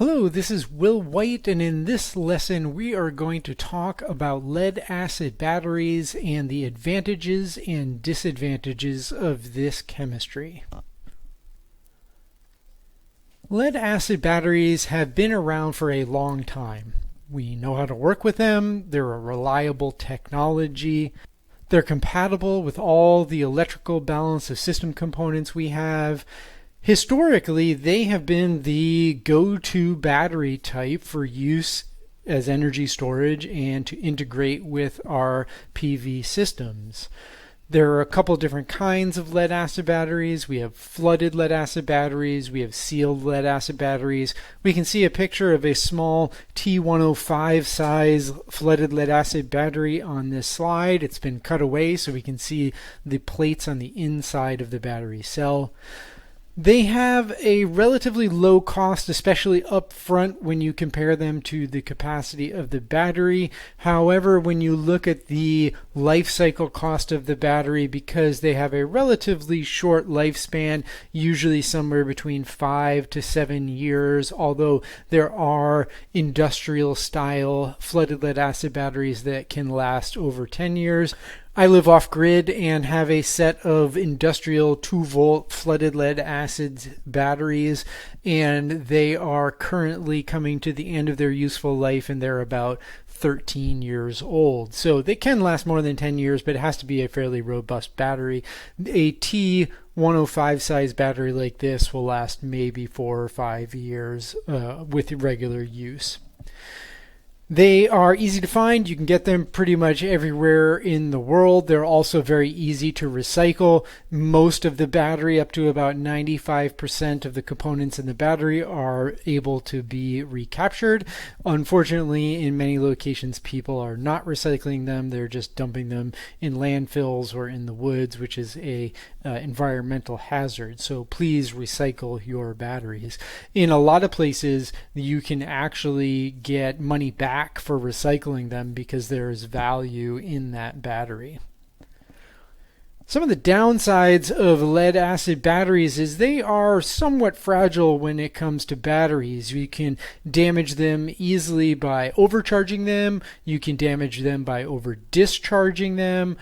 Hello, this is Will White, and in this lesson we are going to talk about lead-acid batteries and the advantages and disadvantages of this chemistry. Lead-acid batteries have been around for a long time. We know how to work with them, they're a reliable technology, they're compatible with all the electrical balance of system components we have. Historically, they have been the go-to battery type for use as energy storage and to integrate with our PV systems. There are a couple different kinds of lead-acid batteries. We have flooded lead-acid batteries. We have sealed lead-acid batteries. We can see a picture of a small T105 size flooded lead-acid battery on this slide. It's been cut away so we can see the plates on the inside of the battery cell. They have a relatively low cost, especially up front when you compare them to the capacity of the battery. However, when you look at the life cycle cost of the battery, because they have a relatively short lifespan, usually somewhere between 5 to 7 years, although there are industrial style flooded lead acid batteries that can last over 10 years. I live off-grid and have a set of industrial 2-volt flooded lead acid batteries, and they are currently coming to the end of their useful life, and they're about 13 years old. So they can last more than 10 years, but it has to be a fairly robust battery. A T105 size battery like this will last maybe 4 or 5 years with regular use. They are easy to find. You can get them pretty much everywhere in the world. They're also very easy to recycle. Most of the battery, up to about 95% of the components in the battery, are able to be recaptured. Unfortunately, in many locations, people are not recycling them. They're just dumping them in landfills or in the woods, which is a environmental hazard. So please recycle your batteries. In a lot of places, you can actually get money back for recycling them because there is value in that battery. Some of the downsides of lead acid batteries is they are somewhat fragile when it comes to batteries. You can damage them easily by overcharging them. You can damage them by over discharging them.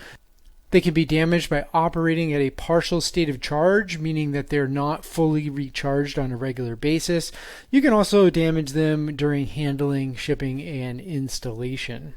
They can be damaged by operating at a partial state of charge, meaning that they're not fully recharged on a regular basis. You can also damage them during handling, shipping, and installation.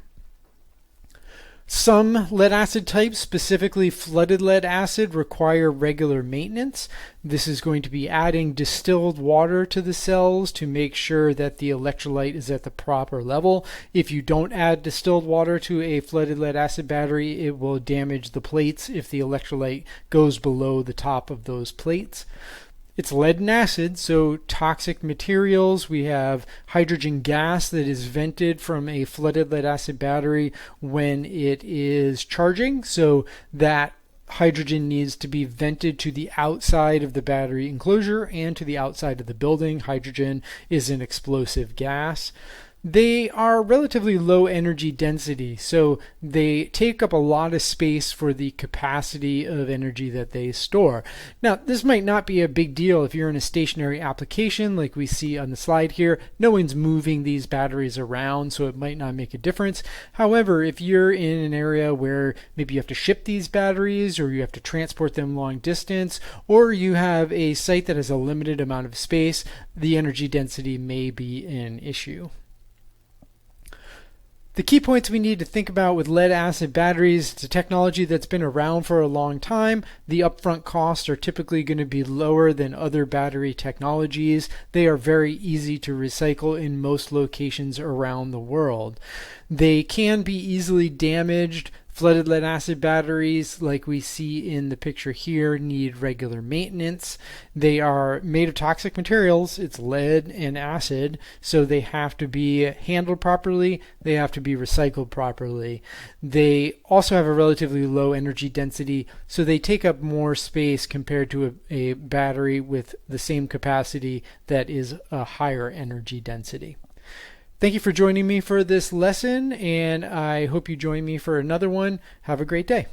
Some lead acid types, specifically flooded lead acid, require regular maintenance. This is going to be adding distilled water to the cells to make sure that the electrolyte is at the proper level. If you don't add distilled water to a flooded lead acid battery, it will damage the plates if the electrolyte goes below the top of those plates. It's lead and acid, so toxic materials. We have hydrogen gas that is vented from a flooded lead acid battery when it is charging, so that hydrogen needs to be vented to the outside of the battery enclosure and to the outside of the building. Hydrogen is an explosive gas. They are relatively low energy density, so they take up a lot of space for the capacity of energy that they store. Now, this might not be a big deal if you're in a stationary application like we see on the slide here. No one's moving these batteries around, so it might not make a difference. However, if you're in an area where maybe you have to ship these batteries, or you have to transport them long distance, or you have a site that has a limited amount of space, the energy density may be an issue. The key points we need to think about with lead acid batteries: it's a technology that's been around for a long time. The upfront costs are typically going to be lower than other battery technologies. They are very easy to recycle in most locations around the world. They can be easily damaged. Flooded lead acid batteries, like we see in the picture here, need regular maintenance. They are made of toxic materials. It's lead and acid, so they have to be handled properly. They have to be recycled properly. They also have a relatively low energy density, so they take up more space compared to a battery with the same capacity that is a higher energy density. Thank you for joining me for this lesson, and I hope you join me for another one. Have a great day.